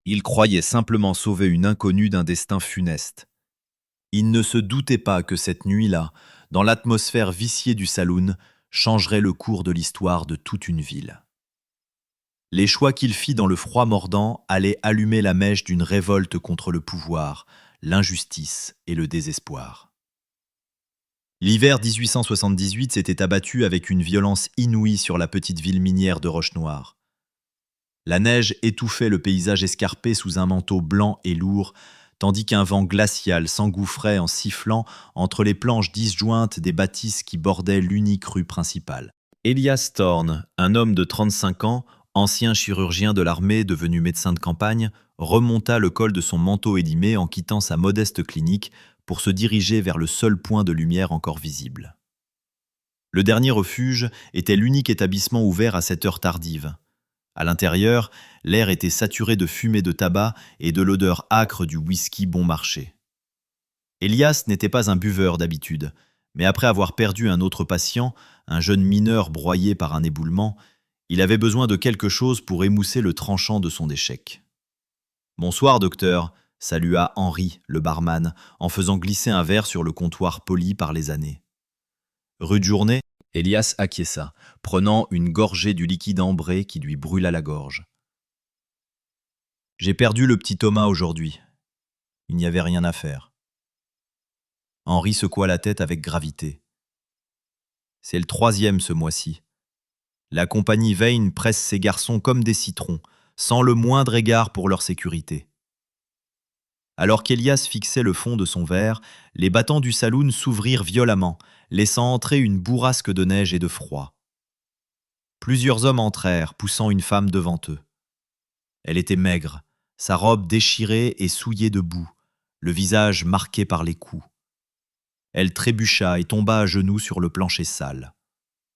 Il croyait simplement sauver une inconnue d'un destin funeste. Il ne se doutait pas que cette nuit-là, dans l'atmosphère viciée du saloon, changerait le cours de l'histoire de toute une ville. Les choix qu'il fit dans le froid mordant allaient allumer la mèche d'une révolte contre le pouvoir, l'injustice et le désespoir. L'hiver 1878 s'était abattu avec une violence inouïe sur la petite ville minière de Roche-Noire. La neige étouffait le paysage escarpé sous un manteau blanc et lourd, tandis qu'un vent glacial s'engouffrait en sifflant entre les planches disjointes des bâtisses qui bordaient l'unique rue principale. Elias Thorne, un homme de 35 ans, ancien chirurgien de l'armée devenu médecin de campagne, remonta le col de son manteau élimé en quittant sa modeste clinique pour se diriger vers le seul point de lumière encore visible. Le dernier refuge était l'unique établissement ouvert à cette heure tardive. À l'intérieur, l'air était saturé de fumée de tabac et de l'odeur âcre du whisky bon marché. Elias n'était pas un buveur d'habitude, mais après avoir perdu un autre patient, un jeune mineur broyé par un éboulement, il avait besoin de quelque chose pour émousser le tranchant de son échec. « Bonsoir, docteur », salua Henri, le barman, en faisant glisser un verre sur le comptoir poli par les années. Rude journée, Elias acquiesça, prenant une gorgée du liquide ambré qui lui brûla la gorge. « J'ai perdu le petit Thomas aujourd'hui. Il n'y avait rien à faire. » Henri secoua la tête avec gravité. « C'est le 3e ce mois-ci. La compagnie Vane presse ses garçons comme des citrons, sans le moindre égard pour leur sécurité. » Alors qu'Elias fixait le fond de son verre, les battants du saloon s'ouvrirent violemment, laissant entrer une bourrasque de neige et de froid. Plusieurs hommes entrèrent, poussant une femme devant eux. Elle était maigre, sa robe déchirée et souillée de boue, le visage marqué par les coups. Elle trébucha et tomba à genoux sur le plancher sale.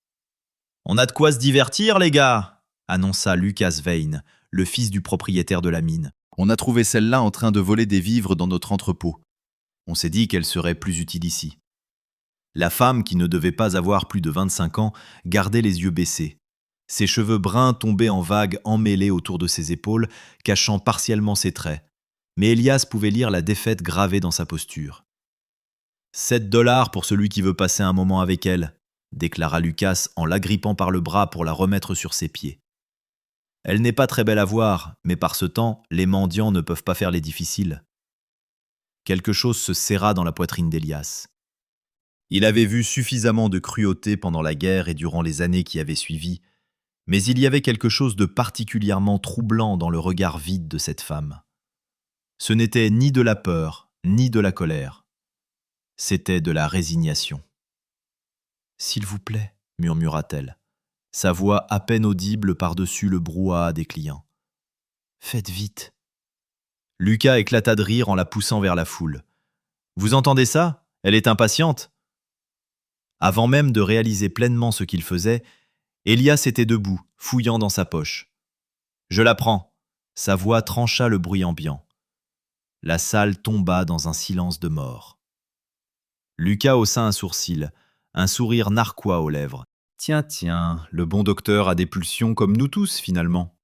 « On a de quoi se divertir, les gars !» annonça Lucas Vane, le fils du propriétaire de la mine. « On a trouvé celle-là en train de voler des vivres dans notre entrepôt. On s'est dit qu'elle serait plus utile ici. » La femme, qui ne devait pas avoir plus de 25 ans, gardait les yeux baissés. Ses cheveux bruns tombaient en vagues emmêlées autour de ses épaules, cachant partiellement ses traits. Mais Elias pouvait lire la défaite gravée dans sa posture. « 7 $ pour celui qui veut passer un moment avec elle, » déclara Lucas en l'agrippant par le bras pour la remettre sur ses pieds. Elle n'est pas très belle à voir, mais par ce temps, les mendiants ne peuvent pas faire les difficiles. Quelque chose se serra dans la poitrine d'Elias. Il avait vu suffisamment de cruauté pendant la guerre et durant les années qui avaient suivi, mais il y avait quelque chose de particulièrement troublant dans le regard vide de cette femme. Ce n'était ni de la peur, ni de la colère. C'était de la résignation. « S'il vous plaît », murmura-t-elle, sa voix à peine audible par-dessus le brouhaha des clients. « Faites vite. » Lucas éclata de rire en la poussant vers la foule. « Vous entendez ça ? Elle est impatiente !» Avant même de réaliser pleinement ce qu'il faisait, Elias était debout, fouillant dans sa poche. « Je la prends !» Sa voix trancha le bruit ambiant. La salle tomba dans un silence de mort. Lucas haussa un sourcil, un sourire narquois aux lèvres. « Tiens, le bon docteur a des pulsions comme nous tous, finalement. »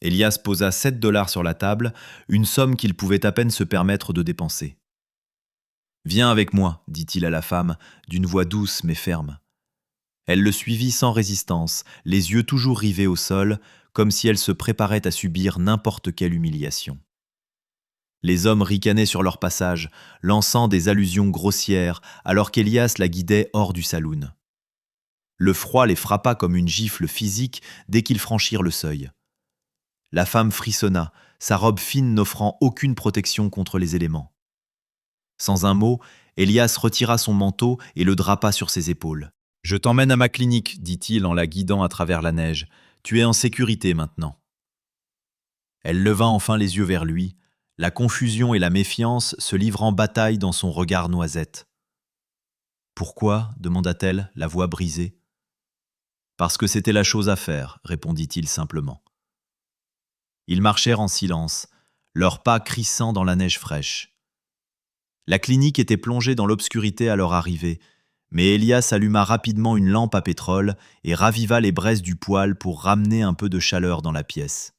Elias posa 7 $ sur la table, une somme qu'il pouvait à peine se permettre de dépenser. « Viens avec moi, dit-il à la femme, d'une voix douce mais ferme. Elle le suivit sans résistance, les yeux toujours rivés au sol, comme si elle se préparait à subir n'importe quelle humiliation. Les hommes ricanaient sur leur passage, lançant des allusions grossières, alors qu'Elias la guidait hors du saloon. Le froid les frappa comme une gifle physique dès qu'ils franchirent le seuil. La femme frissonna, sa robe fine n'offrant aucune protection contre les éléments. Sans un mot, Elias retira son manteau et le drapa sur ses épaules. « Je t'emmène à ma clinique, dit-il en la guidant à travers la neige. Tu es en sécurité maintenant. » Elle leva enfin les yeux vers lui, la confusion et la méfiance se livrant bataille dans son regard noisette. « Pourquoi ?» demanda-t-elle, la voix brisée. « Parce que c'était la chose à faire, » répondit-il simplement. Ils marchèrent en silence, leurs pas crissant dans la neige fraîche. La clinique était plongée dans l'obscurité à leur arrivée, mais Elias alluma rapidement une lampe à pétrole et raviva les braises du poêle pour ramener un peu de chaleur dans la pièce.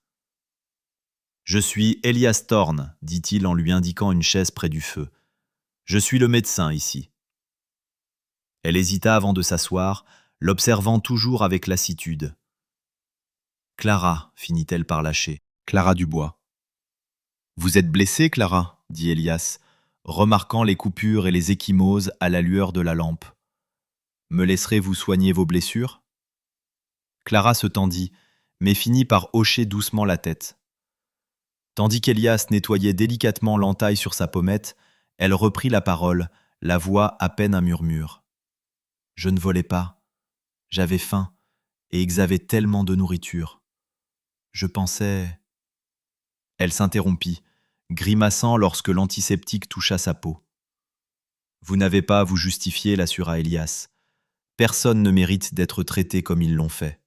Je suis Elias Thorne, dit-il en lui indiquant une chaise près du feu. Je suis le médecin ici. Elle hésita avant de s'asseoir, l'observant toujours avec lassitude. Clara, finit-elle par lâcher. Clara Dubois. Vous êtes blessée, Clara, dit Elias, remarquant les coupures et les ecchymoses à la lueur de la lampe. Me laisserez-vous soigner vos blessures? Clara se tendit, mais finit par hocher doucement la tête. Tandis qu'Elias nettoyait délicatement l'entaille sur sa pommette, elle reprit la parole, la voix à peine un murmure. Je ne volais pas. J'avais faim, et ils avaient tellement de nourriture. Je pensais... Elle s'interrompit, grimaçant lorsque l'antiseptique toucha sa peau. Vous n'avez pas à vous justifier, l'assura Elias. Personne ne mérite d'être traité comme ils l'ont fait.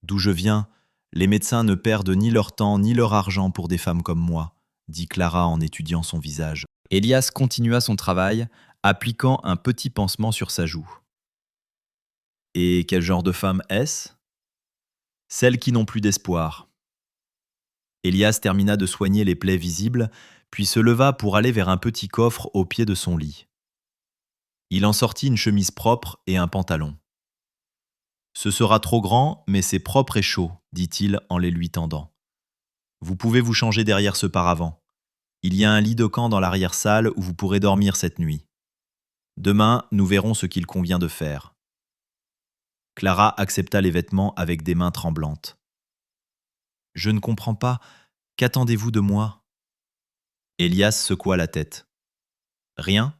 D'où je viens, les médecins ne perdent ni leur temps ni leur argent pour des femmes comme moi, dit Clara en étudiant son visage. Elias continua son travail, appliquant un petit pansement sur sa joue. Et quel genre de femme est-ce? Celles qui n'ont plus d'espoir. Elias termina de soigner les plaies visibles, puis se leva pour aller vers un petit coffre au pied de son lit. Il en sortit une chemise propre et un pantalon. Ce sera trop grand, mais c'est propre et chaud, dit-il en les lui tendant. Vous pouvez vous changer derrière ce paravent. Il y a un lit de camp dans l'arrière-salle où vous pourrez dormir cette nuit. Demain, nous verrons ce qu'il convient de faire. Clara accepta les vêtements avec des mains tremblantes. Je ne comprends pas. Qu'attendez-vous de moi? Elias secoua la tête. Rien.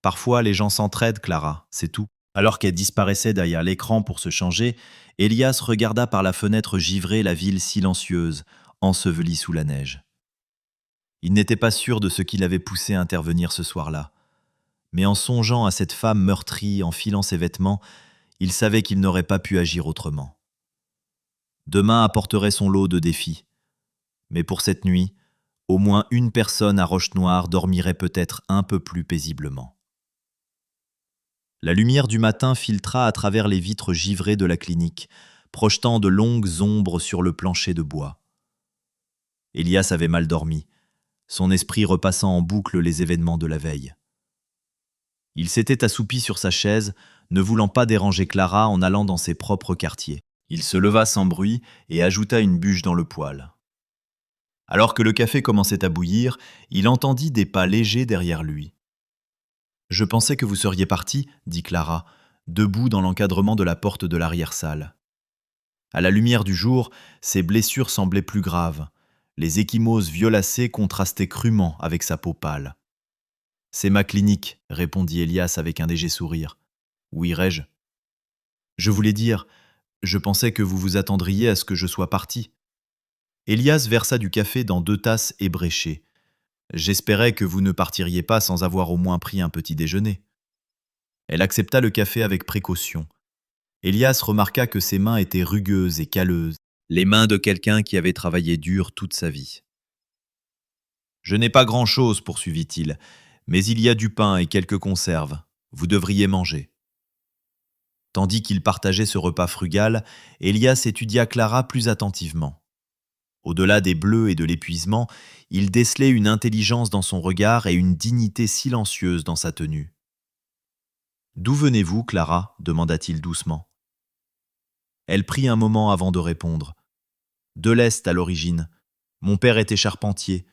Parfois, les gens s'entraident, Clara, c'est tout. Alors qu'elle disparaissait derrière l'écran pour se changer, Elias regarda par la fenêtre givrée la ville silencieuse, ensevelie sous la neige. Il n'était pas sûr de ce qui l'avait poussé à intervenir ce soir-là. Mais en songeant à cette femme meurtrie enfilant ses vêtements, il savait qu'il n'aurait pas pu agir autrement. Demain apporterait son lot de défis. Mais pour cette nuit, au moins une personne à Roche-Noire dormirait peut-être un peu plus paisiblement. La lumière du matin filtra à travers les vitres givrées de la clinique, projetant de longues ombres sur le plancher de bois. Elias avait mal dormi, son esprit repassant en boucle les événements de la veille. Il s'était assoupi sur sa chaise, ne voulant pas déranger Clara en allant dans ses propres quartiers. Il se leva sans bruit et ajouta une bûche dans le poêle. Alors que le café commençait à bouillir, il entendit des pas légers derrière lui. « Je pensais que vous seriez parti, » dit Clara, debout dans l'encadrement de la porte de l'arrière-salle. À la lumière du jour, ses blessures semblaient plus graves. Les ecchymoses violacées contrastaient crûment avec sa peau pâle. « C'est ma clinique, » répondit Elias avec un léger sourire. « Où irais-je ?»« Je voulais dire, je pensais que vous vous attendriez à ce que je sois parti. » Elias versa du café dans 2 tasses ébréchées. J'espérais que vous ne partiriez pas sans avoir au moins pris un petit déjeuner. Elle accepta le café avec précaution. Elias remarqua que ses mains étaient rugueuses et calleuses, les mains de quelqu'un qui avait travaillé dur toute sa vie. « Je n'ai pas grand-chose, poursuivit-il, mais il y a du pain et quelques conserves. Vous devriez manger. » Tandis qu'il partageait ce repas frugal, Elias étudia Clara plus attentivement. Au-delà des bleus et de l'épuisement, il décelait une intelligence dans son regard et une dignité silencieuse dans sa tenue. « D'où venez-vous, Clara » demanda-t-il doucement. Elle prit un moment avant de répondre. « De l'Est à l'origine. Mon père était charpentier.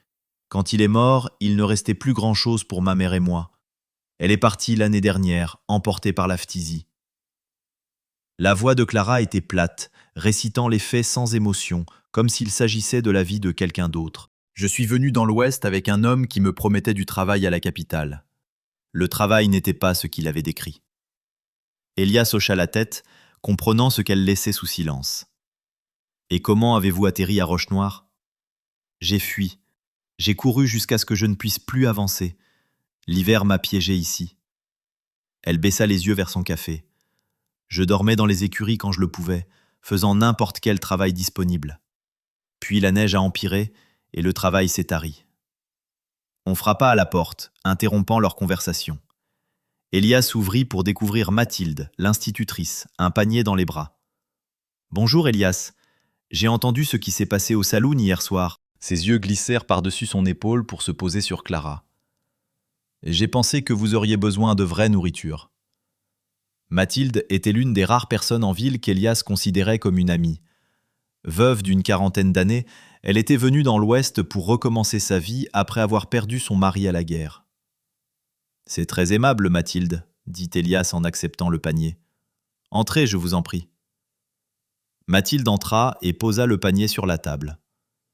Quand il est mort, il ne restait plus grand-chose pour ma mère et moi. Elle est partie l'année dernière, emportée par la phtisie. » La voix de Clara était plate, récitant les faits sans émotion, comme s'il s'agissait de la vie de quelqu'un d'autre. Je suis venu dans l'Ouest avec un homme qui me promettait du travail à la capitale. Le travail n'était pas ce qu'il avait décrit. Elias hocha la tête, comprenant ce qu'elle laissait sous silence. « Et comment avez-vous atterri à Roche-Noire ?»« J'ai fui. J'ai couru jusqu'à ce que je ne puisse plus avancer. L'hiver m'a piégé ici. » Elle baissa les yeux vers son café. « Je dormais dans les écuries quand je le pouvais, faisant n'importe quel travail disponible. Puis la neige a empiré et le travail s'est tari. » On frappa à la porte, interrompant leur conversation. Elias ouvrit pour découvrir Mathilde, l'institutrice, un panier dans les bras. « Bonjour Elias, j'ai entendu ce qui s'est passé au saloon hier soir. Ses yeux glissèrent par-dessus son épaule pour se poser sur Clara. « J'ai pensé que vous auriez besoin de vraie nourriture. » Mathilde était l'une des rares personnes en ville qu'Elias considérait comme une amie. Veuve d'une 40aine d'années, elle était venue dans l'Ouest pour recommencer sa vie après avoir perdu son mari à la guerre. « C'est très aimable, Mathilde, » dit Elias en acceptant le panier. « Entrez, je vous en prie. » Mathilde entra et posa le panier sur la table.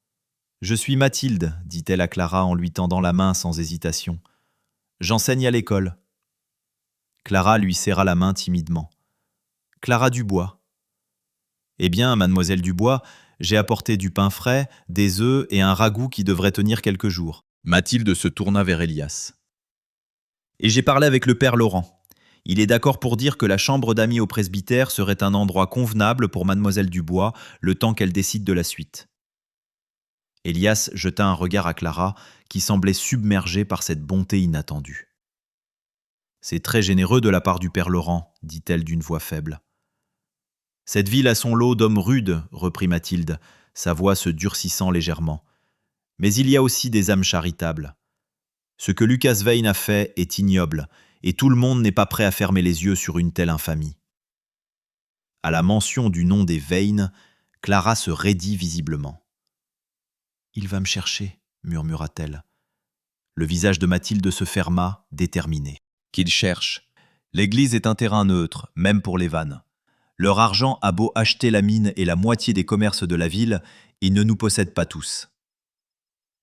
« Je suis Mathilde, » dit-elle à Clara en lui tendant la main sans hésitation. « J'enseigne à l'école. » Clara lui serra la main timidement. « Clara Dubois. »« Eh bien, mademoiselle Dubois, j'ai apporté du pain frais, des œufs et un ragoût qui devrait tenir quelques jours. » Mathilde se tourna vers Elias. « Et j'ai parlé avec le père Laurent. Il est d'accord pour dire que la chambre d'amis au presbytère serait un endroit convenable pour mademoiselle Dubois le temps qu'elle décide de la suite. » Elias jeta un regard à Clara, qui semblait submergée par cette bonté inattendue. « C'est très généreux de la part du père Laurent, » dit-elle d'une voix faible. « Cette ville a son lot d'hommes rudes, » reprit Mathilde, sa voix se durcissant légèrement. « Mais il y a aussi des âmes charitables. Ce que Lucas Vane a fait est ignoble, et tout le monde n'est pas prêt à fermer les yeux sur une telle infamie. » À la mention du nom des Vane, Clara se raidit visiblement. « Il va me chercher, » murmura-t-elle. Le visage de Mathilde se ferma, déterminé. « Qu'il cherche. L'église est un terrain neutre, même pour les vannes. Leur argent a beau acheter la mine et la moitié des commerces de la ville, ils ne nous possèdent pas tous. »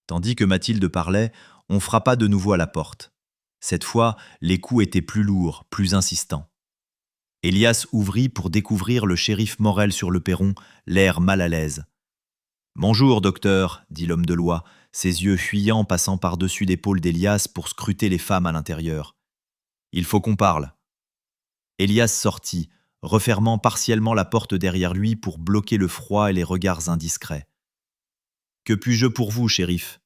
Tandis que Mathilde parlait, on frappa de nouveau à la porte. Cette fois, les coups étaient plus lourds, plus insistants. Elias ouvrit pour découvrir le shérif Morel sur le perron, l'air mal à l'aise. « Bonjour, docteur, » dit l'homme de loi, ses yeux fuyants passant par-dessus l'épaule d'Elias pour scruter les femmes à l'intérieur. « Il faut qu'on parle. » Elias sortit, refermant partiellement la porte derrière lui pour bloquer le froid et les regards indiscrets. « Que puis-je pour vous, shérif ?»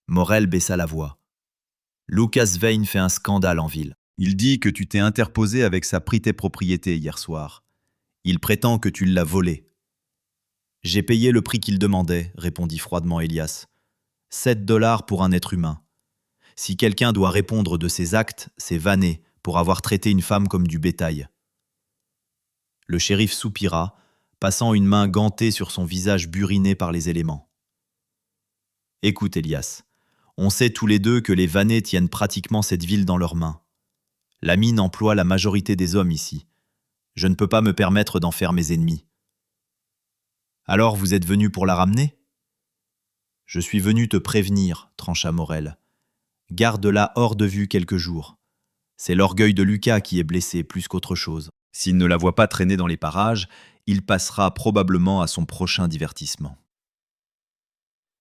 Morel baissa la voix. « Lucas Vane fait un scandale en ville. Il dit que tu t'es interposé avec sa pritée propriété hier soir. Il prétend que tu l'as volé. » « J'ai payé le prix qu'il demandait, » répondit froidement Elias. « $7 pour un être humain. Si quelqu'un doit répondre de ses actes, c'est Vanet, pour avoir traité une femme comme du bétail. » Le shérif soupira, passant une main gantée sur son visage buriné par les éléments. « Écoute, Elias, on sait tous les deux que les Vanet tiennent pratiquement cette ville dans leurs mains. La mine emploie la majorité des hommes ici. Je ne peux pas me permettre d'en faire mes ennemis. » « Alors vous êtes venu pour la ramener ?»« Je suis venu te prévenir, » trancha Morel. « Garde-la hors de vue quelques jours. C'est l'orgueil de Lucas qui est blessé plus qu'autre chose. S'il ne la voit pas traîner dans les parages, il passera probablement à son prochain divertissement. »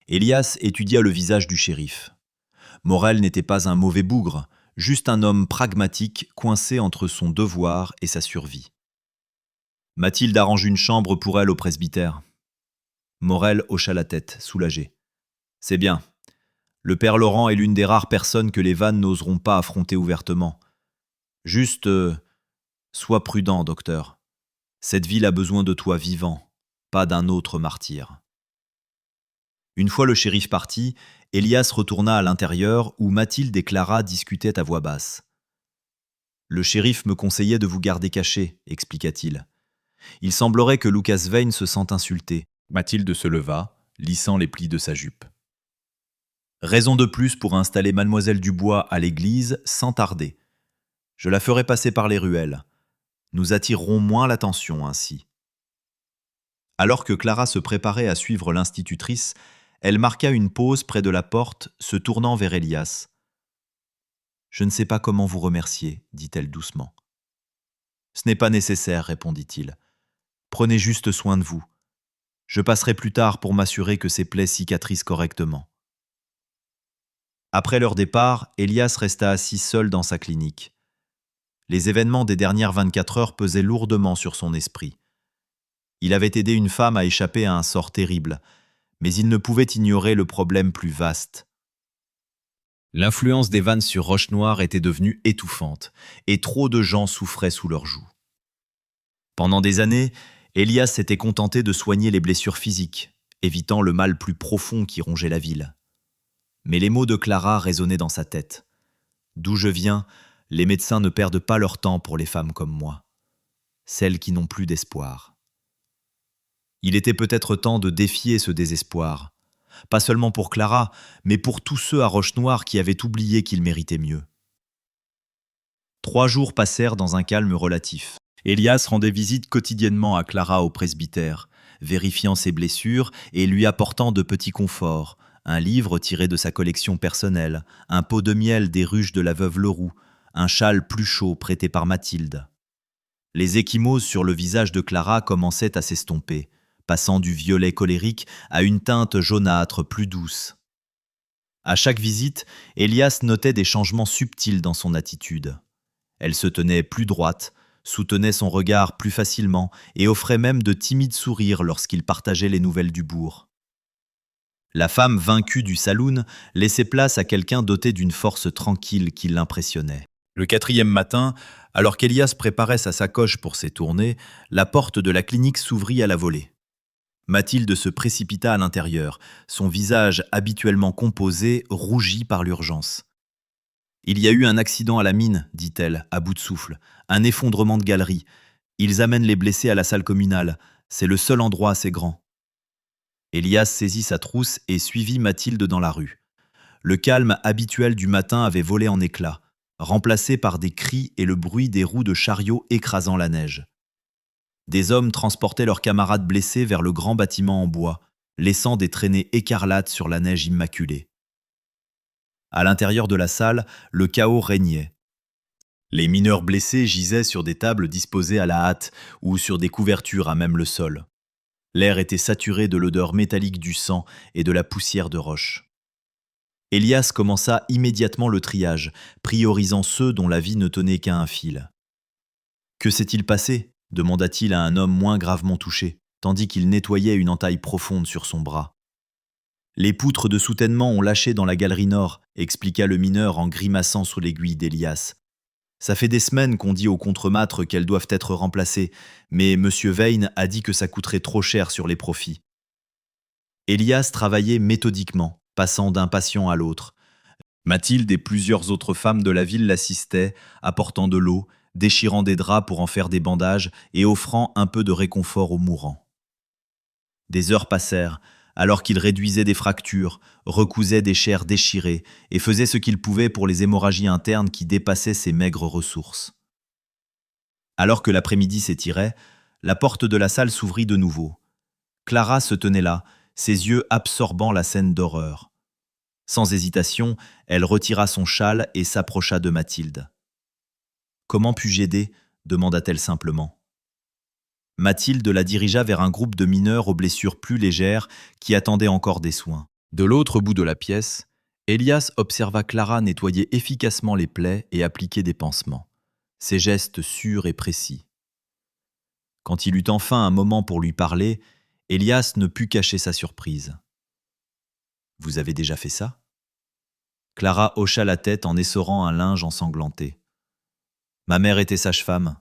Elias étudia le visage du shérif. Morel n'était pas un mauvais bougre, juste un homme pragmatique coincé entre son devoir et sa survie. « Mathilde arrange une chambre pour elle au presbytère. » Morel hocha la tête, soulagé. « C'est bien. Le père Laurent est l'une des rares personnes que les vannes n'oseront pas affronter ouvertement. Juste, sois prudent, docteur. Cette ville a besoin de toi vivant, pas d'un autre martyr. » Une fois le shérif parti, Elias retourna à l'intérieur où Mathilde et Clara discutaient à voix basse. « Le shérif me conseillait de vous garder caché, » expliqua-t-il. « Il semblerait que Lucas Vane se sente insulté. » Mathilde se leva, lissant les plis de sa jupe. « Raison de plus pour installer mademoiselle Dubois à l'église sans tarder. Je la ferai passer par les ruelles. Nous attirerons moins l'attention ainsi. » Alors que Clara se préparait à suivre l'institutrice, elle marqua une pause près de la porte, se tournant vers Elias. « Je ne sais pas comment vous remercier, » dit-elle doucement. « Ce n'est pas nécessaire, » répondit-il. « Prenez juste soin de vous. Je passerai plus tard pour m'assurer que ces plaies cicatrisent correctement. » Après leur départ, Elias resta assis seul dans sa clinique. Les événements des dernières 24 heures pesaient lourdement sur son esprit. Il avait aidé une femme à échapper à un sort terrible, mais il ne pouvait ignorer le problème plus vaste. L'influence des vannes sur Rochenoir était devenue étouffante, et trop de gens souffraient sous leurs joues. Pendant des années, Elias s'était contenté de soigner les blessures physiques, évitant le mal plus profond qui rongeait la ville. Mais les mots de Clara résonnaient dans sa tête. D'où je viens, les médecins ne perdent pas leur temps pour les femmes comme moi, celles qui n'ont plus d'espoir. Il était peut-être temps de défier ce désespoir, pas seulement pour Clara, mais pour tous ceux à Roche-Noire qui avaient oublié qu'ils méritaient mieux. 3 jours passèrent dans un calme relatif. Elias rendait visite quotidiennement à Clara au presbytère, vérifiant ses blessures et lui apportant de petits conforts, un livre tiré de sa collection personnelle, un pot de miel des ruches de la veuve Leroux, un châle plus chaud prêté par Mathilde. Les ecchymoses sur le visage de Clara commençaient à s'estomper, passant du violet colérique à une teinte jaunâtre plus douce. À chaque visite, Elias notait des changements subtils dans son attitude. Elle se tenait plus droite, soutenait son regard plus facilement et offrait même de timides sourires lorsqu'il partageait les nouvelles du bourg. La femme vaincue du saloon laissait place à quelqu'un doté d'une force tranquille qui l'impressionnait. Le 4e matin, alors qu'Elias préparait sa sacoche pour ses tournées, la porte de la clinique s'ouvrit à la volée. Mathilde se précipita à l'intérieur, son visage habituellement composé rougit par l'urgence. « Il y a eu un accident à la mine, dit-elle, à bout de souffle. Un effondrement de galerie. Ils amènent les blessés à la salle communale. C'est le seul endroit assez grand. » Elias saisit sa trousse et suivit Mathilde dans la rue. Le calme habituel du matin avait volé en éclats, remplacé par des cris et le bruit des roues de chariot écrasant la neige. Des hommes transportaient leurs camarades blessés vers le grand bâtiment en bois, laissant des traînées écarlates sur la neige immaculée. À l'intérieur de la salle, le chaos régnait. Les mineurs blessés gisaient sur des tables disposées à la hâte ou sur des couvertures à même le sol. L'air était saturé de l'odeur métallique du sang et de la poussière de roche. Elias commença immédiatement le triage, priorisant ceux dont la vie ne tenait qu'à un fil. « Que s'est-il passé ?» demanda-t-il à un homme moins gravement touché, tandis qu'il nettoyait une entaille profonde sur son bras. « Les poutres de soutènement ont lâché dans la galerie nord, expliqua le mineur en grimaçant sous l'aiguille d'Elias. Ça fait des semaines qu'on dit aux contremaîtres qu'elles doivent être remplacées, mais M. Veyne a dit que ça coûterait trop cher sur les profits. » Elias travaillait méthodiquement, passant d'un patient à l'autre. Mathilde et plusieurs autres femmes de la ville l'assistaient, apportant de l'eau, déchirant des draps pour en faire des bandages et offrant un peu de réconfort aux mourants. Des heures passèrent, alors qu'il réduisait des fractures, recousait des chairs déchirées et faisait ce qu'il pouvait pour les hémorragies internes qui dépassaient ses maigres ressources. Alors que l'après-midi s'étirait, la porte de la salle s'ouvrit de nouveau. Clara se tenait là, ses yeux absorbant la scène d'horreur. Sans hésitation, elle retira son châle et s'approcha de Mathilde. « Comment puis-je aider ?» demanda-t-elle simplement. Mathilde la dirigea vers un groupe de mineurs aux blessures plus légères qui attendaient encore des soins. De l'autre bout de la pièce, Elias observa Clara nettoyer efficacement les plaies et appliquer des pansements, ses gestes sûrs et précis. Quand il eut enfin un moment pour lui parler, Elias ne put cacher sa surprise. « Vous avez déjà fait ça ?» Clara hocha la tête en essorant un linge ensanglanté. « Ma mère était sage-femme.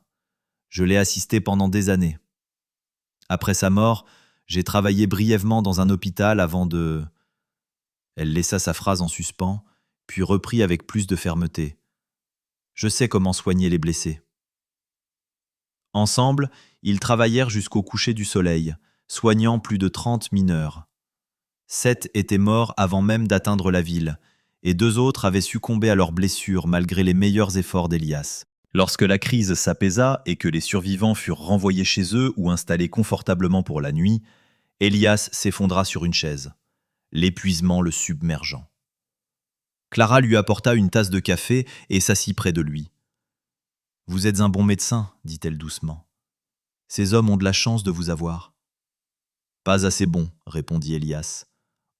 Je l'ai assistée pendant des années. Après sa mort, j'ai travaillé brièvement dans un hôpital avant de... » Elle laissa sa phrase en suspens, puis reprit avec plus de fermeté. « Je sais comment soigner les blessés. » Ensemble, ils travaillèrent jusqu'au coucher du soleil, soignant plus de 30 mineurs. 7 étaient morts avant même d'atteindre la ville, et 2 autres avaient succombé à leurs blessures malgré les meilleurs efforts d'Elias. Lorsque la crise s'apaisa et que les survivants furent renvoyés chez eux ou installés confortablement pour la nuit, Elias s'effondra sur une chaise, l'épuisement le submergeant. Clara lui apporta une tasse de café et s'assit près de lui. « Vous êtes un bon médecin, dit-elle doucement. Ces hommes ont de la chance de vous avoir. »« Pas assez bon, répondit Elias,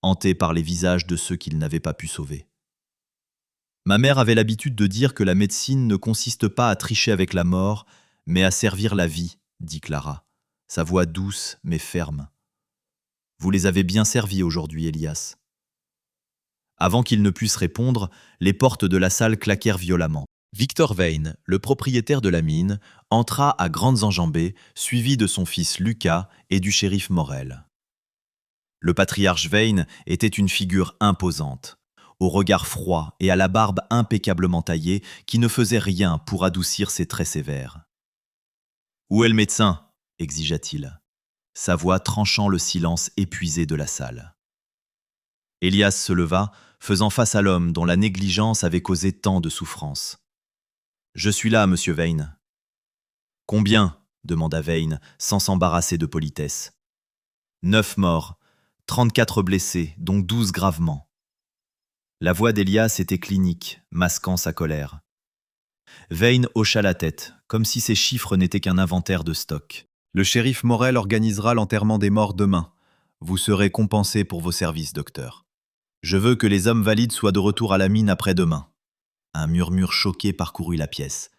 hanté par les visages de ceux qu'il n'avait pas pu sauver. Ma mère avait l'habitude de dire que la médecine ne consiste pas à tricher avec la mort, mais à servir la vie, dit Clara, sa voix douce mais ferme. Vous les avez bien servis aujourd'hui, Elias. Avant qu'il ne puisse répondre, les portes de la salle claquèrent violemment. Victor Veyne, le propriétaire de la mine, entra à grandes enjambées, suivi de son fils Lucas et du shérif Morel. Le patriarche Vane était une figure imposante, au regard froid et à la barbe impeccablement taillée qui ne faisait rien pour adoucir ses traits sévères. « Où est le médecin ?» exigea-t-il, sa voix tranchant le silence épuisé de la salle. Elias se leva, faisant face à l'homme dont la négligence avait causé tant de souffrance. « Je suis là, monsieur Vane. »« Combien ?» demanda Vane, sans s'embarrasser de politesse. « 9 morts, 34 blessés, dont 12 gravement. » La voix d'Elias était clinique, masquant sa colère. Vane hocha la tête, comme si ces chiffres n'étaient qu'un inventaire de stock. « Le shérif Morel organisera l'enterrement des morts demain. Vous serez compensé pour vos services, docteur. Je veux que les hommes valides soient de retour à la mine après-demain. » Un murmure choqué parcourut la pièce.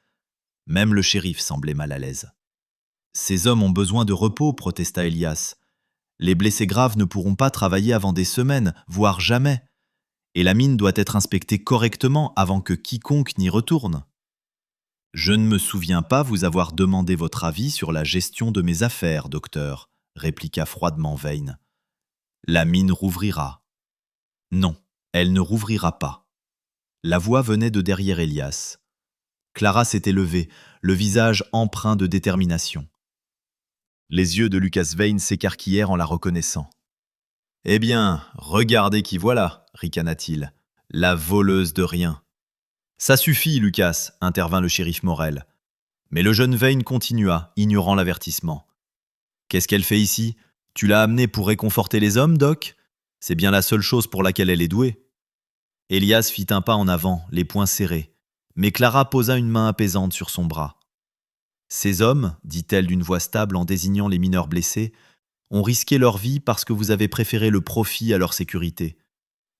Même le shérif semblait mal à l'aise. « Ces hommes ont besoin de repos, » protesta Elias. « Les blessés graves ne pourront pas travailler avant des semaines, voire jamais. Et la mine doit être inspectée correctement avant que quiconque n'y retourne. » « Je ne me souviens pas vous avoir demandé votre avis sur la gestion de mes affaires, docteur, » répliqua froidement Vane. « La mine rouvrira. » « Non, elle ne rouvrira pas. » La voix venait de derrière Elias. Clara s'était levée, le visage empreint de détermination. Les yeux de Lucas Vane s'écarquillèrent en la reconnaissant. « Eh bien, regardez qui voilà, » ricana-t-il. « La voleuse de rien. » « Ça suffit, Lucas, » intervint le shérif Morel. Mais le jeune Vane continua, ignorant l'avertissement. « Qu'est-ce qu'elle fait ici ? Tu l'as amenée pour réconforter les hommes, Doc ? C'est bien la seule chose pour laquelle elle est douée. » Elias fit un pas en avant, les poings serrés, mais Clara posa une main apaisante sur son bras. « Ces hommes, dit-elle d'une voix stable en désignant les mineurs blessés, ont risqué leur vie parce que vous avez préféré le profit à leur sécurité.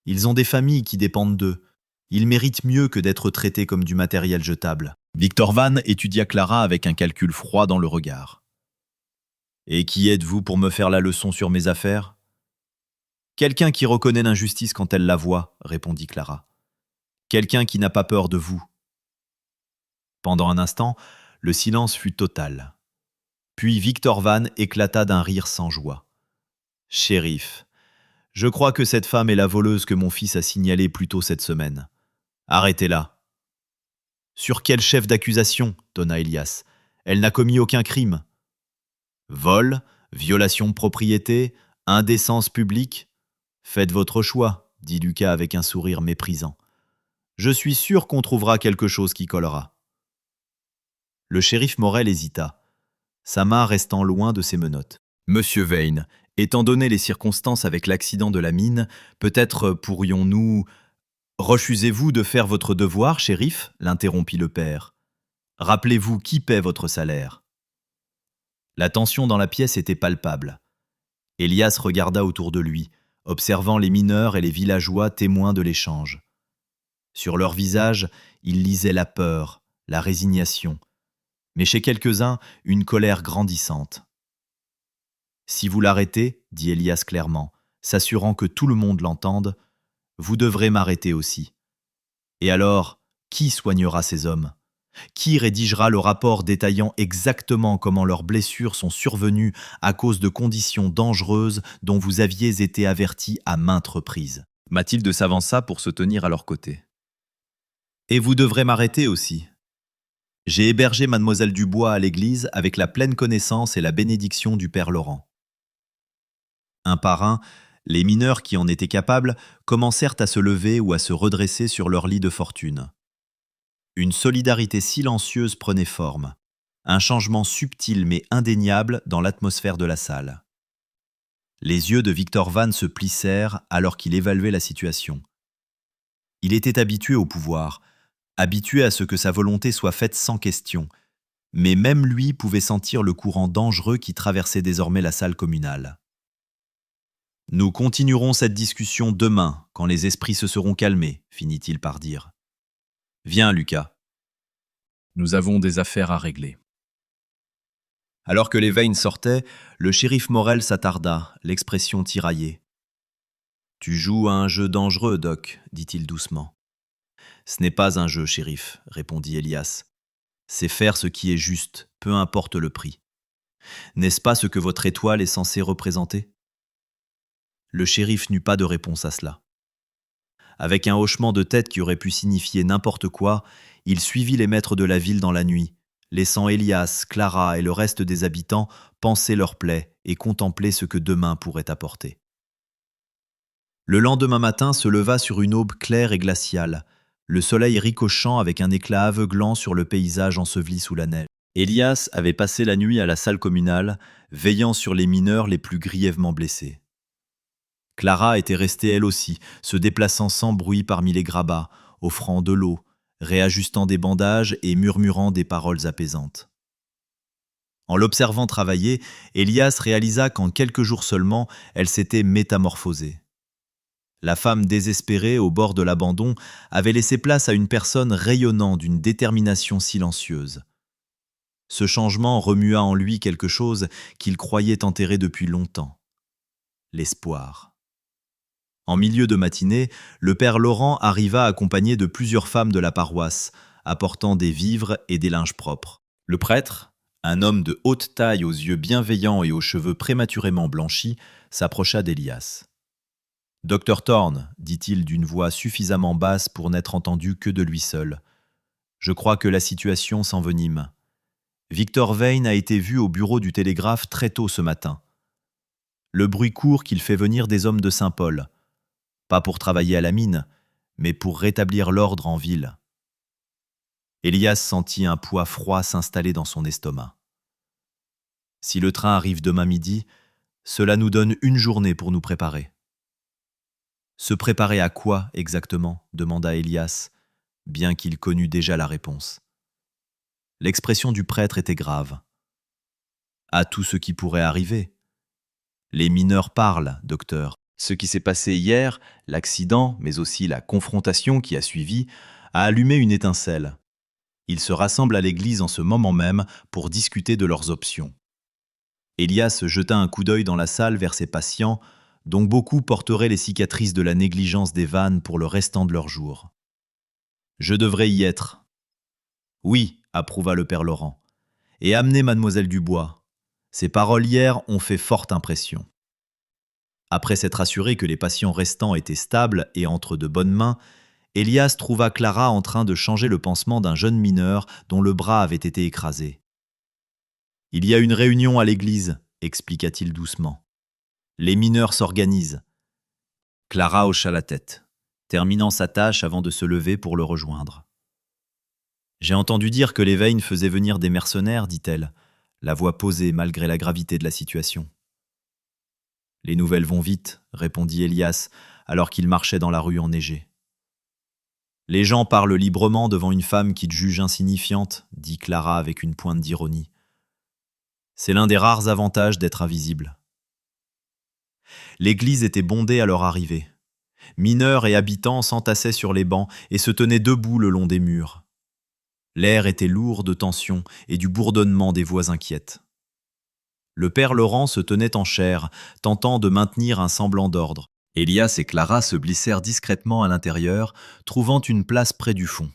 Ils ont des familles qui dépendent d'eux. Ils méritent mieux que d'être traités comme du matériel jetable. » Victor Vane étudia Clara avec un calcul froid dans le regard. « Et qui êtes-vous pour me faire la leçon sur mes affaires ?»« Quelqu'un qui reconnaît l'injustice quand elle la voit, » répondit Clara. « Quelqu'un qui n'a pas peur de vous. » Pendant un instant, le silence fut total. Puis Victor Vane éclata d'un rire sans joie. « Shérif, je crois que cette femme est la voleuse que mon fils a signalée plus tôt cette semaine. Arrêtez-la. »« Sur quel chef d'accusation ?» tonna Elias. « Elle n'a commis aucun crime. »« Vol, violation de propriété, indécence publique ? Faites votre choix, » dit Lucas avec un sourire méprisant. « Je suis sûr qu'on trouvera quelque chose qui collera. » Le shérif Morel hésita, sa main restant loin de ses menottes. « Monsieur Vane, étant donné les circonstances avec l'accident de la mine, peut-être pourrions-nous... »« Refusez-vous de faire votre devoir, shérif ?» l'interrompit le père. « Rappelez-vous qui paie votre salaire. » La tension dans la pièce était palpable. Elias regarda autour de lui, observant les mineurs et les villageois témoins de l'échange. Sur leurs visages, il lisait la peur, la résignation, mais chez quelques-uns, une colère grandissante. « Si vous l'arrêtez, » dit Elias clairement, s'assurant que tout le monde l'entende, « vous devrez m'arrêter aussi. Et alors, qui soignera ces hommes ? Qui rédigera le rapport détaillant exactement comment leurs blessures sont survenues à cause de conditions dangereuses dont vous aviez été avertis à maintes reprises ?» Mathilde s'avança pour se tenir à leur côté. « Et vous devrez m'arrêter aussi. J'ai hébergé mademoiselle Dubois à l'église avec la pleine connaissance et la bénédiction du père Laurent. » Un par un, les mineurs qui en étaient capables commencèrent à se lever ou à se redresser sur leur lit de fortune. Une solidarité silencieuse prenait forme, un changement subtil mais indéniable dans l'atmosphère de la salle. Les yeux de Victor Vane se plissèrent alors qu'il évaluait la situation. Il était habitué au pouvoir, habitué à ce que sa volonté soit faite sans question, mais même lui pouvait sentir le courant dangereux qui traversait désormais la salle communale. « Nous continuerons cette discussion demain, quand les esprits se seront calmés, » finit-il par dire. « Viens, Lucas. Nous avons des affaires à régler. » Alors que les Vane sortaient, le shérif Morel s'attarda, l'expression tiraillée. « Tu joues à un jeu dangereux, Doc, » dit-il doucement. « Ce n'est pas un jeu, shérif, » répondit Elias. « C'est faire ce qui est juste, peu importe le prix. N'est-ce pas ce que votre étoile est censée représenter ? » Le shérif n'eut pas de réponse à cela. Avec un hochement de tête qui aurait pu signifier n'importe quoi, il suivit les maîtres de la ville dans la nuit, laissant Elias, Clara et le reste des habitants panser leurs plaies et contempler ce que demain pourrait apporter. Le lendemain matin se leva sur une aube claire et glaciale, le soleil ricochant avec un éclat aveuglant sur le paysage enseveli sous la neige. Elias avait passé la nuit à la salle communale, veillant sur les mineurs les plus grièvement blessés. Clara était restée elle aussi, se déplaçant sans bruit parmi les grabats, offrant de l'eau, réajustant des bandages et murmurant des paroles apaisantes. En l'observant travailler, Elias réalisa qu'en quelques jours seulement, elle s'était métamorphosée. La femme désespérée au bord de l'abandon avait laissé place à une personne rayonnant d'une détermination silencieuse. Ce changement remua en lui quelque chose qu'il croyait enterré depuis longtemps. L'espoir. En milieu de matinée, le père Laurent arriva accompagné de plusieurs femmes de la paroisse, apportant des vivres et des linges propres. Le prêtre, un homme de haute taille aux yeux bienveillants et aux cheveux prématurément blanchis, s'approcha d'Elias. « Docteur Thorne, dit-il d'une voix suffisamment basse pour n'être entendu que de lui seul, je crois que la situation s'envenime. Victor Vane a été vu au bureau du télégraphe très tôt ce matin. Le bruit court qu'il fait venir des hommes de Saint-Paul. Pas pour travailler à la mine, mais pour rétablir l'ordre en ville. » Elias sentit un poids froid s'installer dans son estomac. « Si le train arrive demain midi, cela nous donne une journée pour nous préparer. » « Se préparer à quoi exactement ? Demanda Elias, bien qu'il connût déjà la réponse. L'expression du prêtre était grave. « À tout ce qui pourrait arriver. Les mineurs parlent, docteur. Ce qui s'est passé hier, l'accident, mais aussi la confrontation qui a suivi, a allumé une étincelle. Ils se rassemblent à l'église en ce moment même pour discuter de leurs options. » Elias jeta un coup d'œil dans la salle vers ses patients, dont beaucoup porteraient les cicatrices de la négligence des vannes pour le restant de leurs jours. « Je devrais y être. »« Oui, » approuva le père Laurent. « Et amenez mademoiselle Dubois. Ses paroles hier ont fait forte impression. » Après s'être assuré que les patients restants étaient stables et entre de bonnes mains, Elias trouva Clara en train de changer le pansement d'un jeune mineur dont le bras avait été écrasé. « Il y a une réunion à l'église, » expliqua-t-il doucement. « Les mineurs s'organisent. » Clara hocha la tête, terminant sa tâche avant de se lever pour le rejoindre. « J'ai entendu dire que les Vane faisaient venir des mercenaires, dit-elle, la voix posée malgré la gravité de la situation. « Les nouvelles vont vite, » répondit Elias, alors qu'il marchait dans la rue enneigée. « Les gens parlent librement devant une femme qu'ils jugent insignifiante, » dit Clara avec une pointe d'ironie. « C'est l'un des rares avantages d'être invisible. » L'église était bondée à leur arrivée. Mineurs et habitants s'entassaient sur les bancs et se tenaient debout le long des murs. L'air était lourd de tension et du bourdonnement des voix inquiètes. Le père Laurent se tenait en chaire, tentant de maintenir un semblant d'ordre. Elias et Clara se glissèrent discrètement à l'intérieur, trouvant une place près du fond.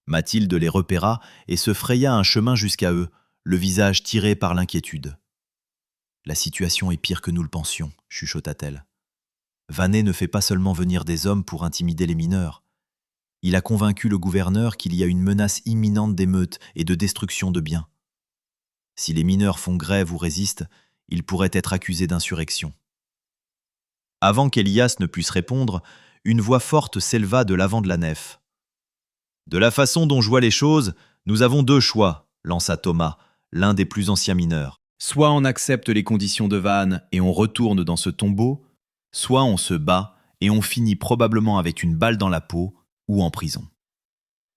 Mathilde les repéra et se fraya un chemin jusqu'à eux, le visage tiré par l'inquiétude. « La situation est pire que nous le pensions, » chuchota-t-elle. « Vanet ne fait pas seulement venir des hommes pour intimider les mineurs. Il a convaincu le gouverneur qu'il y a une menace imminente d'émeutes et de destruction de biens. Si les mineurs font grève ou résistent, ils pourraient être accusés d'insurrection. » Avant qu'Elias ne puisse répondre, une voix forte s'éleva de l'avant de la nef. « De la façon dont je vois les choses, nous avons deux choix, » lança Thomas, l'un des plus anciens mineurs. « Soit on accepte les conditions de Vannes et on retourne dans ce tombeau, soit on se bat et on finit probablement avec une balle dans la peau ou en prison. »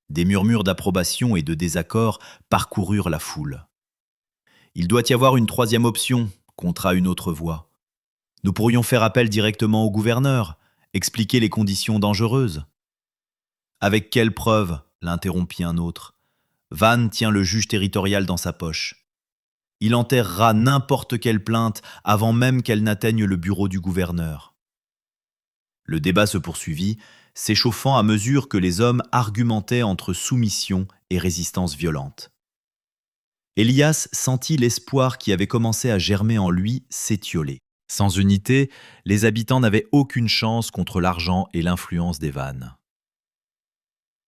Des murmures d'approbation et de désaccord parcoururent la foule. « Il doit y avoir une troisième option, » contra une autre voix. « Nous pourrions faire appel directement au gouverneur, expliquer les conditions dangereuses. »« Avec quelle preuve ?» l'interrompit un autre. « Vannes tient le juge territorial dans sa poche. Il enterrera n'importe quelle plainte avant même qu'elle n'atteigne le bureau du gouverneur. » Le débat se poursuivit, s'échauffant à mesure que les hommes argumentaient entre soumission et résistance violente. Elias sentit l'espoir qui avait commencé à germer en lui s'étioler. Sans unité, les habitants n'avaient aucune chance contre l'argent et l'influence des vannes.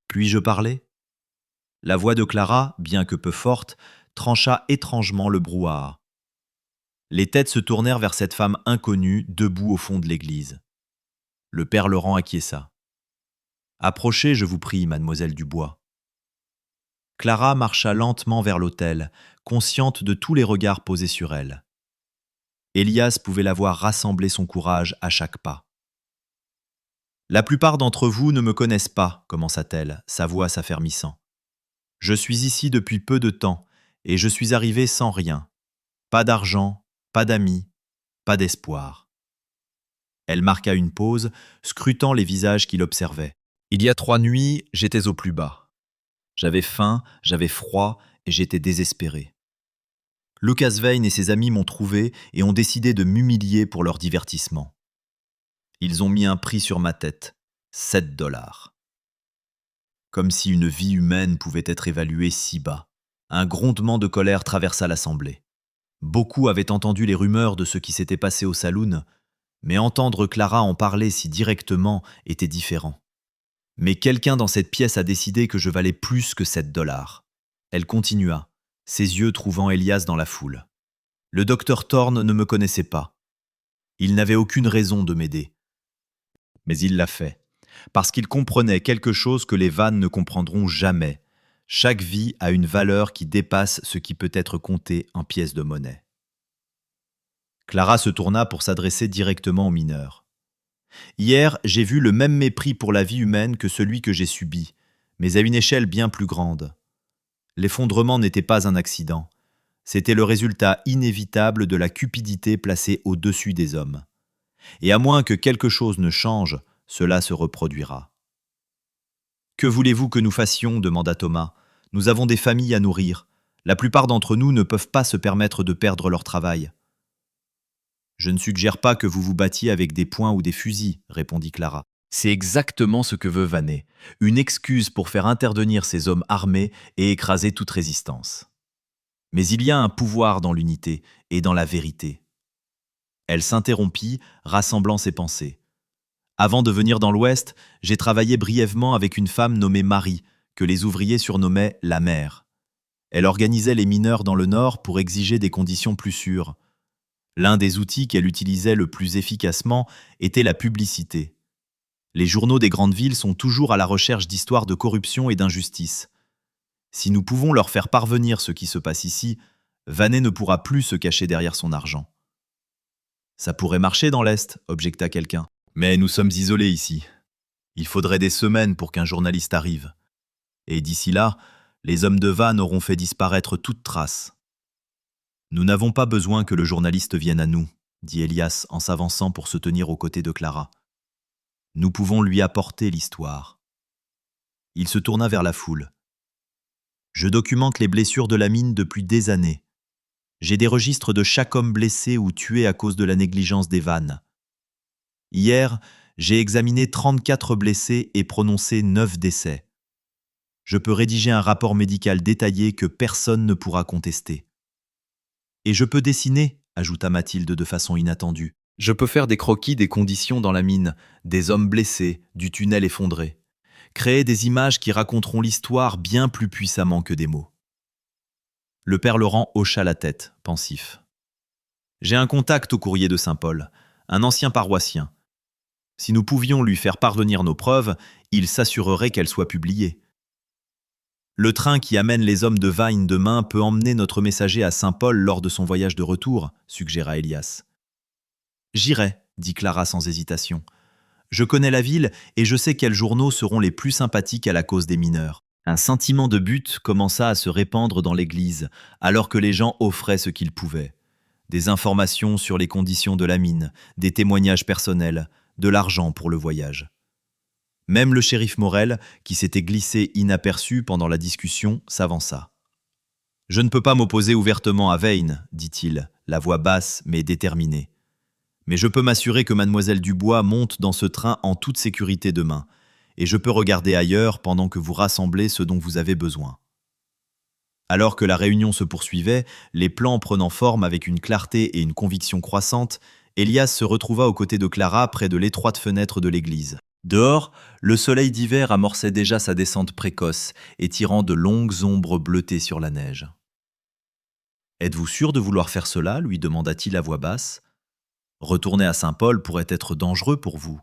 Puis-je parler ? La voix de Clara, bien que peu forte, trancha étrangement le brouhaha. Les têtes se tournèrent vers cette femme inconnue, debout au fond de l'église. Le père Laurent acquiesça. « Approchez, je vous prie, mademoiselle Dubois. » Clara marcha lentement vers l'autel, consciente de tous les regards posés sur elle. Elias pouvait la voir rassembler son courage à chaque pas. « La plupart d'entre vous ne me connaissent pas, commença-t-elle, sa voix s'affermissant. Je suis ici depuis peu de temps, et je suis arrivée sans rien. Pas d'argent, pas d'amis, pas d'espoir. » Elle marqua une pause, scrutant les visages qui l'observaient. « Il y a 3 nuits, j'étais au plus bas. J'avais faim, j'avais froid, et j'étais désespéré. Lucas Vane et ses amis m'ont trouvé et ont décidé de m'humilier pour leur divertissement. Ils ont mis un prix sur ma tête, 7 $. Comme si une vie humaine pouvait être évaluée si bas. Un grondement de colère traversa l'assemblée. Beaucoup avaient entendu les rumeurs de ce qui s'était passé au saloon, mais entendre Clara en parler si directement était différent. Mais quelqu'un dans cette pièce a décidé que je valais plus que 7 $. Elle continua, ses yeux trouvant Elias dans la foule. Le docteur Thorne ne me connaissait pas. Il n'avait aucune raison de m'aider. Mais il l'a fait, parce qu'il comprenait quelque chose que les vannes ne comprendront jamais. Chaque vie a une valeur qui dépasse ce qui peut être compté en pièces de monnaie. Clara se tourna pour s'adresser directement aux mineurs. « Hier, j'ai vu le même mépris pour la vie humaine que celui que j'ai subi, mais à une échelle bien plus grande. L'effondrement n'était pas un accident. C'était le résultat inévitable de la cupidité placée au-dessus des hommes. Et à moins que quelque chose ne change, cela se reproduira. »« Que voulez-vous que nous fassions » demanda Thomas. « Nous avons des familles à nourrir. La plupart d'entre nous ne peuvent pas se permettre de perdre leur travail. » « Je ne suggère pas que vous vous battiez avec des poings ou des fusils, » répondit Clara. « C'est exactement ce que veut Vanet, une excuse pour faire intervenir ces hommes armés et écraser toute résistance. Mais il y a un pouvoir dans l'unité et dans la vérité. » Elle s'interrompit, rassemblant ses pensées. « Avant de venir dans l'Ouest, j'ai travaillé brièvement avec une femme nommée Marie, que les ouvriers surnommaient la mère. Elle organisait les mineurs dans le Nord pour exiger des conditions plus sûres. L'un des outils qu'elle utilisait le plus efficacement était la publicité. Les journaux des grandes villes sont toujours à la recherche d'histoires de corruption et d'injustice. Si nous pouvons leur faire parvenir ce qui se passe ici, Vanet ne pourra plus se cacher derrière son argent. »« Ça pourrait marcher dans l'Est, » objecta quelqu'un. « Mais nous sommes isolés ici. Il faudrait des semaines pour qu'un journaliste arrive. Et d'ici là, les hommes de vannes auront fait disparaître toute trace. » « Nous n'avons pas besoin que le journaliste vienne à nous, » dit Elias en s'avançant pour se tenir aux côtés de Clara. « Nous pouvons lui apporter l'histoire. » Il se tourna vers la foule. « Je documente les blessures de la mine depuis des années. J'ai des registres de chaque homme blessé ou tué à cause de la négligence des vannes. Hier, j'ai examiné 34 blessés et prononcé 9 décès. Je peux rédiger un rapport médical détaillé que personne ne pourra contester. Et je peux dessiner, ajouta Mathilde de façon inattendue. Je peux faire des croquis des conditions dans la mine, des hommes blessés, du tunnel effondré. Créer des images qui raconteront l'histoire bien plus puissamment que des mots. » Le père Laurent hocha la tête, pensif. « J'ai un contact au courrier de Saint-Paul, un ancien paroissien. Si nous pouvions lui faire parvenir nos preuves, il s'assurerait qu'elles soient publiées. Le train qui amène les hommes de Vine demain peut emmener notre messager à Saint-Paul lors de son voyage de retour, suggéra Elias. « J'irai, » dit Clara sans hésitation. « Je connais la ville et je sais quels journaux seront les plus sympathiques à la cause des mineurs. » Un sentiment de but commença à se répandre dans l'église, alors que les gens offraient ce qu'ils pouvaient. Des informations sur les conditions de la mine, des témoignages personnels, de l'argent pour le voyage. Même le shérif Morel, qui s'était glissé inaperçu pendant la discussion, s'avança. « Je ne peux pas m'opposer ouvertement à Vane, dit-il, la voix basse mais déterminée. Mais je peux m'assurer que mademoiselle Dubois monte dans ce train en toute sécurité demain, et je peux regarder ailleurs pendant que vous rassemblez ce dont vous avez besoin. » Alors que la réunion se poursuivait, les plans prenant forme avec une clarté et une conviction croissantes, Elias se retrouva aux côtés de Clara près de l'étroite fenêtre de l'église. Dehors, le soleil d'hiver amorçait déjà sa descente précoce, étirant de longues ombres bleutées sur la neige. « Êtes-vous sûr de vouloir faire cela ?» lui demanda-t-il à voix basse. « Retourner à Saint-Paul pourrait être dangereux pour vous. »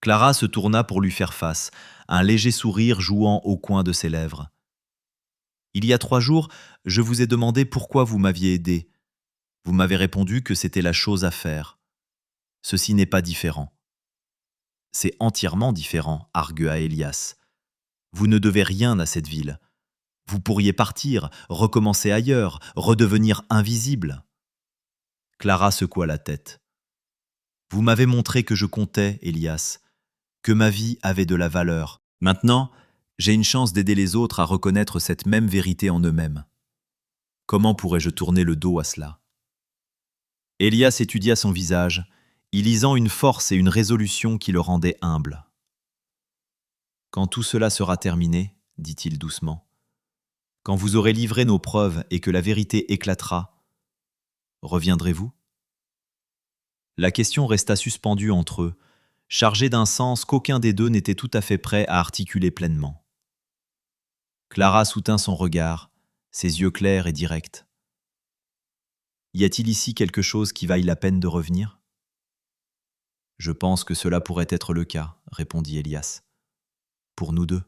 Clara se tourna pour lui faire face, un léger sourire jouant au coin de ses lèvres. « Il y a 3 jours, je vous ai demandé pourquoi vous m'aviez aidé. Vous m'avez répondu que c'était la chose à faire. Ceci n'est pas différent. » « C'est entièrement différent, » argua Elias. « Vous ne devez rien à cette ville. Vous pourriez partir, recommencer ailleurs, redevenir invisible. » Clara secoua la tête. « Vous m'avez montré que je comptais, Elias, que ma vie avait de la valeur. Maintenant, j'ai une chance d'aider les autres à reconnaître cette même vérité en eux-mêmes. Comment pourrais-je tourner le dos à cela ?» Elias étudia son visage, y lisant une force et une résolution qui le rendaient humble. « Quand tout cela sera terminé, dit-il doucement, quand vous aurez livré nos preuves et que la vérité éclatera, reviendrez-vous » La question resta suspendue entre eux, chargée d'un sens qu'aucun des deux n'était tout à fait prêt à articuler pleinement. Clara soutint son regard, ses yeux clairs et directs. « Y a-t-il ici quelque chose qui vaille la peine de revenir ?» « Je pense que cela pourrait être le cas, » répondit Elias. « Pour nous deux. »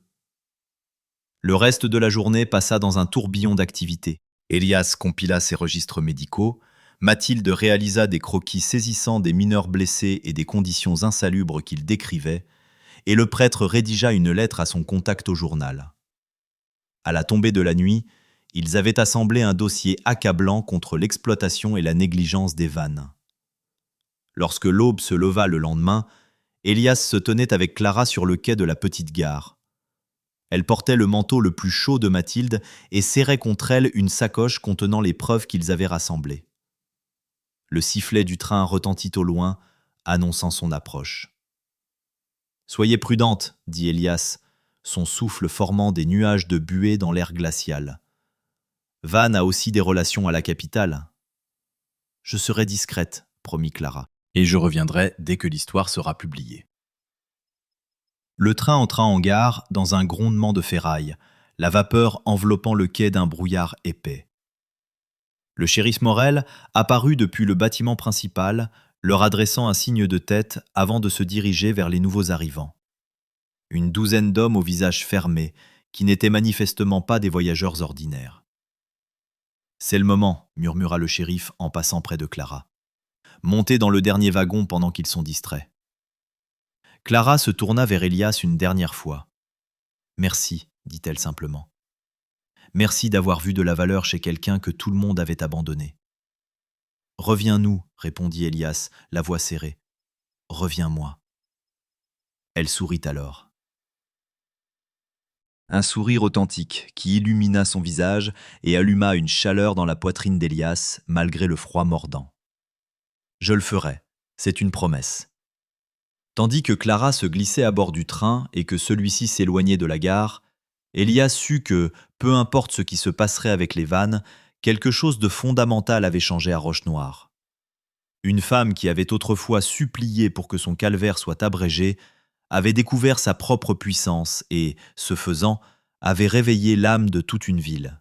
Le reste de la journée passa dans un tourbillon d'activités. Elias compila ses registres médicaux, Mathilde réalisa des croquis saisissants des mineurs blessés et des conditions insalubres qu'il décrivait, et le prêtre rédigea une lettre à son contact au journal. À la tombée de la nuit, ils avaient assemblé un dossier accablant contre l'exploitation et la négligence des vannes. Lorsque l'aube se leva le lendemain, Elias se tenait avec Clara sur le quai de la petite gare. Elle portait le manteau le plus chaud de Mathilde et serrait contre elle une sacoche contenant les preuves qu'ils avaient rassemblées. Le sifflet du train retentit au loin, annonçant son approche. « Soyez prudente, » dit Elias, son souffle formant des nuages de buée dans l'air glacial. « Vannes a aussi des relations à la capitale. »« Je serai discrète, » promit Clara. « Et je reviendrai dès que l'histoire sera publiée. » Le train entra en gare dans un grondement de ferraille, la vapeur enveloppant le quai d'un brouillard épais. Le shérif Morel apparut depuis le bâtiment principal, leur adressant un signe de tête avant de se diriger vers les nouveaux arrivants. Une douzaine d'hommes au visage fermé, qui n'étaient manifestement pas des voyageurs ordinaires. « C'est le moment, » murmura le shérif en passant près de Clara. « Montez dans le dernier wagon pendant qu'ils sont distraits. » Clara se tourna vers Elias une dernière fois. « Merci, » dit-elle simplement. « Merci d'avoir vu de la valeur chez quelqu'un que tout le monde avait abandonné. »« Reviens-nous, » répondit Elias, la voix serrée. « Reviens-moi. » Elle sourit alors. Un sourire authentique qui illumina son visage et alluma une chaleur dans la poitrine d'Elias, malgré le froid mordant. « Je le ferai, c'est une promesse. » Tandis que Clara se glissait à bord du train et que celui-ci s'éloignait de la gare, Elias sut que, peu importe ce qui se passerait avec les vannes, quelque chose de fondamental avait changé à Rochenoir. Une femme qui avait autrefois supplié pour que son calvaire soit abrégé avait découvert sa propre puissance et, ce faisant, avait réveillé l'âme de toute une ville.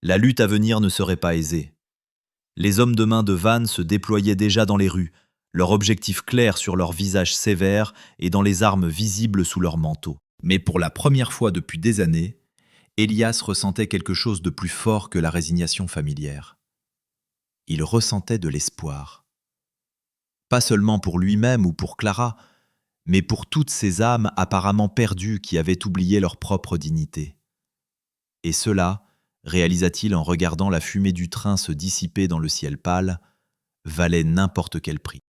La lutte à venir ne serait pas aisée. Les hommes de main de Vannes se déployaient déjà dans les rues, leur objectif clair sur leurs visages sévères et dans les armes visibles sous leurs manteaux. Mais pour la première fois depuis des années, Elias ressentait quelque chose de plus fort que la résignation familière. Il ressentait de l'espoir. Pas seulement pour lui-même ou pour Clara, mais pour toutes ces âmes apparemment perdues qui avaient oublié leur propre dignité. Et cela, réalisa-t-il en regardant la fumée du train se dissiper dans le ciel pâle, valait n'importe quel prix.